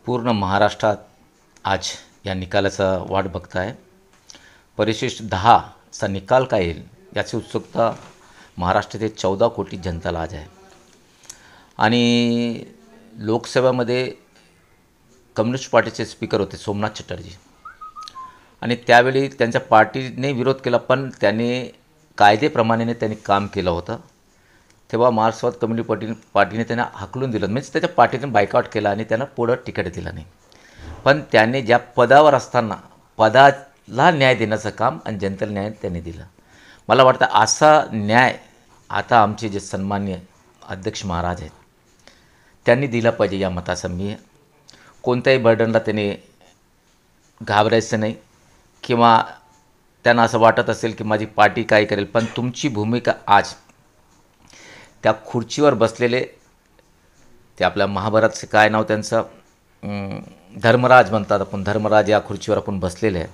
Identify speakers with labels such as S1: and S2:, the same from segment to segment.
S1: पूर्ण महाराष्ट्रात आज या निकालाचा वाट बघताय। परिशिष्ट 10चा निकाल काय येईल याची उत्सुकता महाराष्ट्रातील 14 कोटी जनताला आज आहे। आणि लोकसभेमध्ये कम्युनिस्ट पार्टीचे स्पीकर होते सोमनाथ चटर्जी, आणि त्यावेळी त्यांच्या पार्टीने विरोध केला, पण त्यांनी कायदेप्रमाणे त्यांनी काम केलं होतं। तेव्हा मार्क्सवादी कम्युनिस्ट पार्टीने त्यांना हाकलून दिलं, म्हणजे त्याच्या पार्टीने बायकॉट केला आणि त्यांना पुढं तिकीट दिलं नाही। पण त्यांनी ज्या पदावर असताना पदाला न्याय देण्याचं काम आणि जनतेला न्याय त्यांनी दिलं। मला वाटतं असा न्याय आता आमचे जे सन्माननीय अध्यक्ष महाराज आहेत त्यांनी दिला पाहिजे। या मताचा मी कोणत्याही बर्डनला त्यांनी घाबरायचं नाही, किंवा त्यांना असं वाटत असेल की माझी पार्टी काय करेल, पण तुमची भूमिका आज त्या खुर्चीवर बसलेले ते आपल्या महाभारतचे काय नाव त्यांचं धर्मराज म्हणतात आपण, धर्मराज या खुर्चीवर आपण बसलेले आहे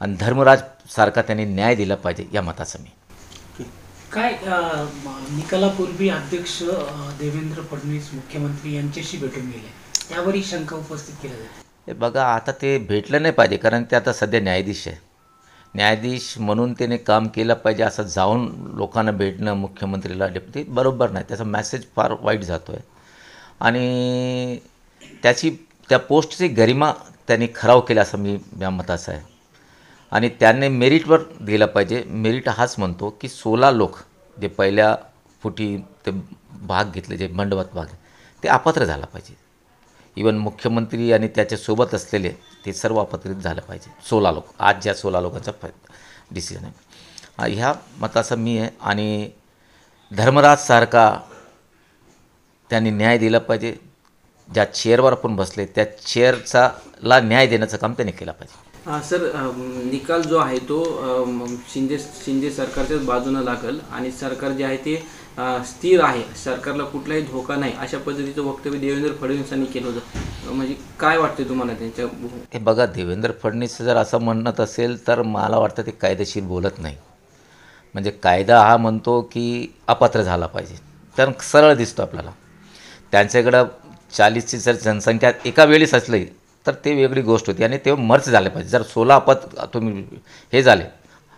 S1: आणि धर्मराज सारखा त्यांनी न्याय दिला पाहिजे या मताचा मी।
S2: काय निकालापूर्वी अध्यक्ष देवेंद्र फडणवीस मुख्यमंत्री यांच्याशी भेटून गेले, त्यावरही शंका उपस्थित केल्या जाते।
S1: हे बघा, आता ते भेटलं नाही पाहिजे, कारण ते आता सध्या न्यायाधीश आहे। न्यायाधीश म्हणून त्याने काम केलं पाहिजे, असं जाऊन लोकांना भेटणं मुख्यमंत्रीला डेप्युटी बरोबर नाही, त्याचा मेसेज फार वाईट जातो आहे। आणि त्या पोस्टची गरिमा त्यांनी खराव केला असं मी या मताचं आहे। आणि त्याने मेरिटवर दिलं पाहिजे। मेरिट हाच म्हणतो की 16 लोक जे पहिल्या फुटी ते भाग घेतले, जे बंडवत भाग ते अपात्र झाला पाहिजे। इवन मुख्यमंत्री आणि त्याच्यासोबत असलेले ते सर्व अपात्रित झालं पाहिजे। 16 लोक, आज ज्या 16 लोकांचा डिसिजन आहे ह्या मताचा मी आहे। आणि धर्मराजसारखा त्यांनी न्याय दिला पाहिजे। ज्या चेअरवर आपण बसले त्या चेअरचा न्याय देण्याचं काम त्यांनी केलं पाहिजे।
S3: सर, निकाल जो आहे तो शिंदे सरकारच्याच बाजूने लागेल आणि सरकार जे आहे ते स्थिर आहे, सरकारला कुठलाही धोका नाही, अशा पद्धतीचं वक्तव्य देवेंद्र फडणवीसांनी केलं होतं। म्हणजे काय वाटते तुम्हाला त्यांच्या?
S1: हे बघा, देवेंद्र फडणवीस जर असं म्हणत असेल तर मला वाटतं ते कायदेशीर बोलत नाही। म्हणजे कायदा हा म्हणतो की अपात्र झाला पाहिजे, तर सरळ दिसतो आपल्याला। त्यांच्याकडं 40ची जर जनसंख्या एका वेळेस असली तर ते वेगळी गोष्ट होती, आणि ते मर्ज झाले पाहिजे। जर 16 तुम्ही हे झाले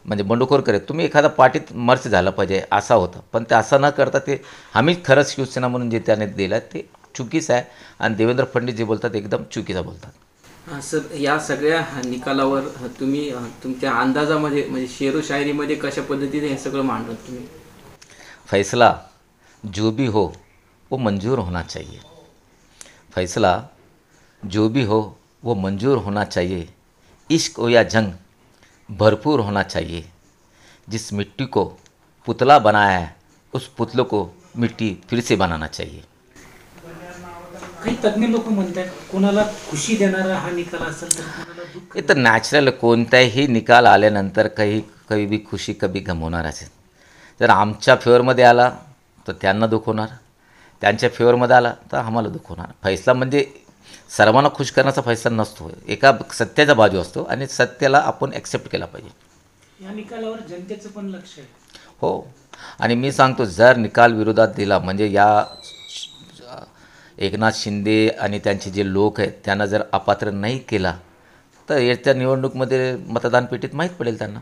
S1: म्हणजे बंडखोर करत तुम्ही एखाद्या पार्टीत मर्ज झालं पाहिजे असं होतं, पण ते असं न करता ते आम्ही खरंच शिवसेना म्हणून जे त्याने दिलं ते चुकीचं आहे। आणि देवेंद्र फडणवीस जे बोलतात एकदम चुकीचं बोलतात।
S3: सर, या सगळ्या निकालावर तुम्ही तुमच्या अंदाजामध्ये म्हणजे शेरो शायरीमध्ये कशा पद्धतीने हे सगळं मांडलं तुम्ही?
S1: फैसला जो भी हो वो मंजूर होना चाहिए, फैसला जो भी हो वो मंजूर होना चाहिए, इश्क हो या जंग भरपूर होना चाहिए, जिस मिट्टी को पुतला बनाया है उस पुतले को मिट्टी फिर से बनाना चाहिए।
S2: काही तज्ञ लोक म्हणतात कोणाला खुशी देणारा हा निकाल असेल तर कोणाला दुःख।
S1: हे तर नॅचरल, कोणताही निकाल आल्यानंतर काही भी खुशी कभी गम होणार असेल। जर आमच्या फेवरमध्ये आला तर त्यांना दुःख होणार, त्यांच्या फेवरमध्ये आला तर आम्हाला दुःख होणार। फैसला म्हणजे सर्वांना खुश करण्याचा फैसला नसतो, एका सत्याचा बाजू असतो आणि सत्याला आपण ॲक्सेप्ट केला पाहिजे।
S2: या निकालावर जनतेचं पण लक्ष आहे।
S1: हो, आणि मी सांगतो जर निकाल विरोधात दिला म्हणजे या एकनाथ शिंदे आणि त्यांचे जे लोक आहेत त्यांना जर अपात्र नाही केला तर येत्या निवडणुकीमध्ये मतदान पेटीत माहीत पडेल त्यांना।